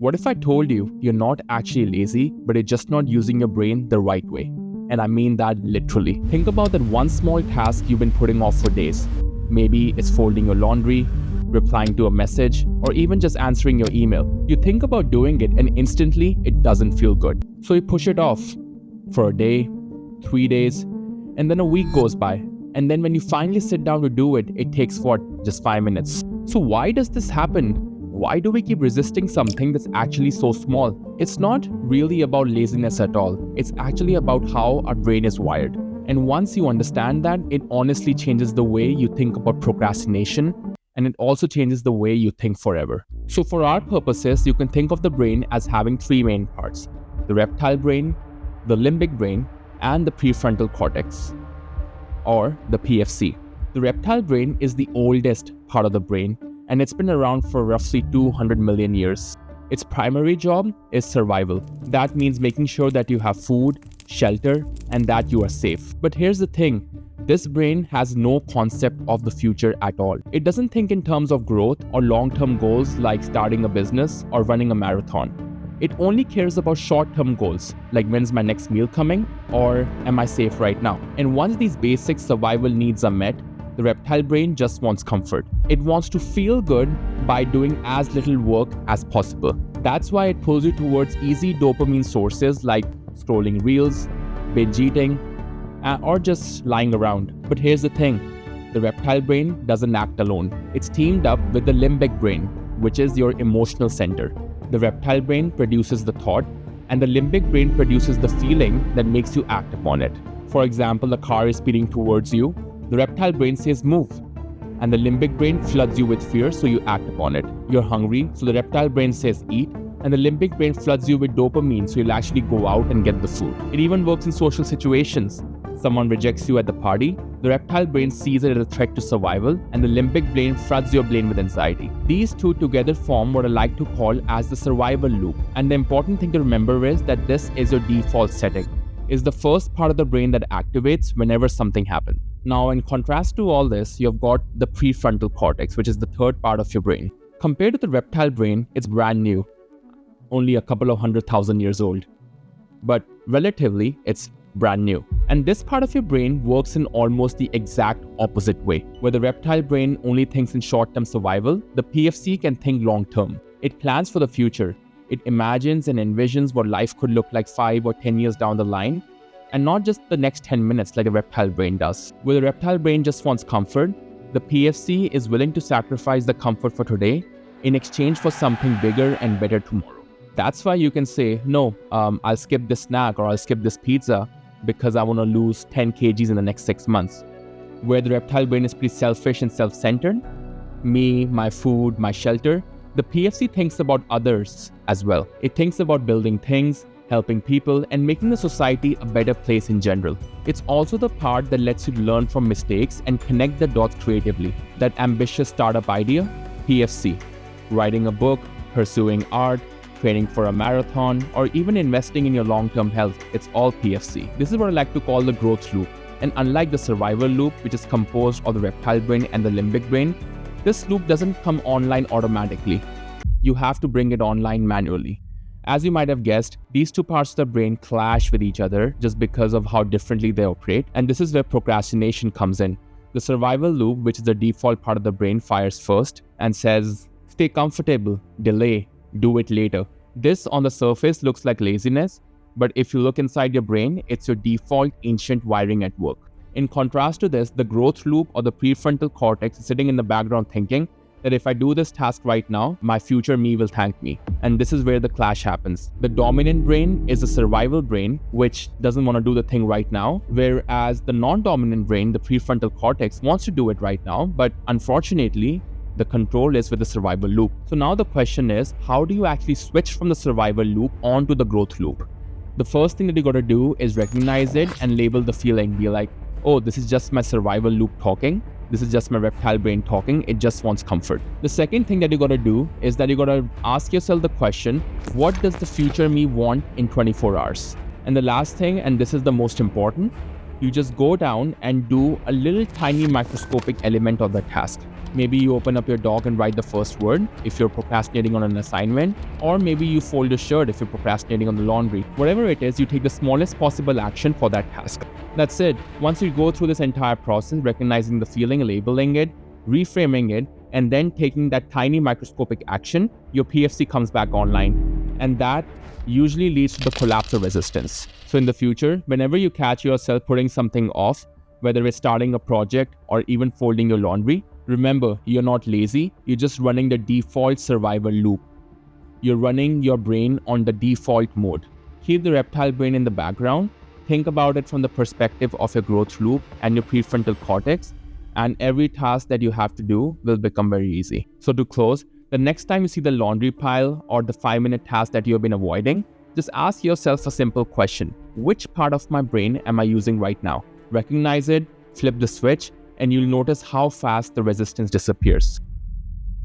What if I told you you're not actually lazy, but you're just not using your brain the right way? And I mean that literally. Think about that one small task you've been putting off for days. Maybe it's folding your laundry, replying to a message, or even just answering your email. You think about doing it and instantly it doesn't feel good. So you push it off for a day, 3 days, and then a week goes by. And then when you finally sit down to do it, it takes just 5 minutes. So why does this happen? Why do we keep resisting something that's actually so small? It's not really about laziness at all. It's actually about how our brain is wired. And once you understand that, it honestly changes the way you think about procrastination, and it also changes the way you think forever. So for our purposes, you can think of the brain as having 3 main parts: the reptile brain, the limbic brain, and the prefrontal cortex, or the PFC. The reptile brain is the oldest part of the brain, and it's been around for roughly 200 million years. Its primary job is survival. That means making sure that you have food, shelter, and that you are safe. But here's the thing. This brain has no concept of the future at all. It doesn't think in terms of growth or long-term goals like starting a business or running a marathon. It only cares about short-term goals like when's my next meal coming or am I safe right now? And once these basic survival needs are met, the reptile brain just wants comfort. It wants to feel good by doing as little work as possible. That's why it pulls you towards easy dopamine sources like scrolling reels, binge eating, or just lying around. But here's the thing, the reptile brain doesn't act alone. It's teamed up with the limbic brain, which is your emotional center. The reptile brain produces the thought, and the limbic brain produces the feeling that makes you act upon it. For example, the car is speeding towards you. The reptile brain says move, and the limbic brain floods you with fear, so you act upon it. You're hungry, so the reptile brain says eat, and the limbic brain floods you with dopamine, so you'll actually go out and get the food. It even works in social situations. Someone rejects you at the party, the reptile brain sees it as a threat to survival, and the limbic brain floods your brain with anxiety. These two together form what I like to call as the survival loop. And the important thing to remember is that this is your default setting. It's the first part of the brain that activates whenever something happens. Now, in contrast to all this, you've got the prefrontal cortex, which is the third part of your brain. Compared to the reptile brain, it's brand new, only a couple of 100,000 years old. But relatively, it's brand new. And this part of your brain works in almost the exact opposite way. Where the reptile brain only thinks in short-term survival, the PFC can think long-term. It plans for the future. It imagines and envisions what life could look like 5 or 10 years down the line, and not just the next 10 minutes like the reptile brain does. Where the reptile brain just wants comfort, the PFC is willing to sacrifice the comfort for today in exchange for something bigger and better tomorrow. That's why you can say, no, I'll skip this snack or I'll skip this pizza because I want to lose 10 kgs in the next 6 months. Where the reptile brain is pretty selfish and self-centered, me, my food, my shelter, the PFC thinks about others as well. It thinks about building things, helping people, and making the society a better place in general. It's also the part that lets you learn from mistakes and connect the dots creatively. That ambitious startup idea, PFC. Writing a book, pursuing art, training for a marathon, or even investing in your long-term health, it's all PFC. This is what I like to call the growth loop. And unlike the survival loop, which is composed of the reptile brain and the limbic brain, this loop doesn't come online automatically. You have to bring it online manually. As you might have guessed, these two parts of the brain clash with each other just because of how differently they operate, and this is where procrastination comes in. The survival loop, which is the default part of the brain, fires first and says, stay comfortable, delay, do it later. This on the surface looks like laziness, but if you look inside your brain, it's your default ancient wiring at work. In contrast to this, the growth loop or the prefrontal cortex is sitting in the background thinking that if I do this task right now, my future me will thank me. And this is where the clash happens. The dominant brain is the survival brain, which doesn't want to do the thing right now, whereas the non-dominant brain, the prefrontal cortex, wants to do it right now, but unfortunately, the control is with the survival loop. So now the question is, how do you actually switch from the survival loop onto the growth loop? The first thing that you got to do is recognize it and label the feeling. Be like, oh, this is just my survival loop talking. This is just my reptile brain talking. It just wants comfort. The second thing that you got to do is that you got to ask yourself the question, what does the future me want in 24 hours? And the last thing, and this is the most important, you just go down and do a little tiny microscopic element of the task. Maybe you open up your doc and write the first word if you're procrastinating on an assignment, or maybe you fold your shirt if you're procrastinating on the laundry. Whatever it is, you take the smallest possible action for that task. That's it. Once you go through this entire process, recognizing the feeling, labeling it, reframing it, and then taking that tiny microscopic action, your PFC comes back online. And that usually leads to the collapse of resistance. So in the future, whenever you catch yourself putting something off, whether it's starting a project or even folding your laundry, remember, you're not lazy, you're just running the default survival loop. You're running your brain on the default mode. Keep the reptile brain in the background, think about it from the perspective of your growth loop and your prefrontal cortex, and every task that you have to do will become very easy. So to close, the next time you see the laundry pile or the 5-minute task that you have been avoiding, just ask yourself a simple question. Which part of my brain am I using right now? Recognize it, flip the switch, and you'll notice how fast the resistance disappears.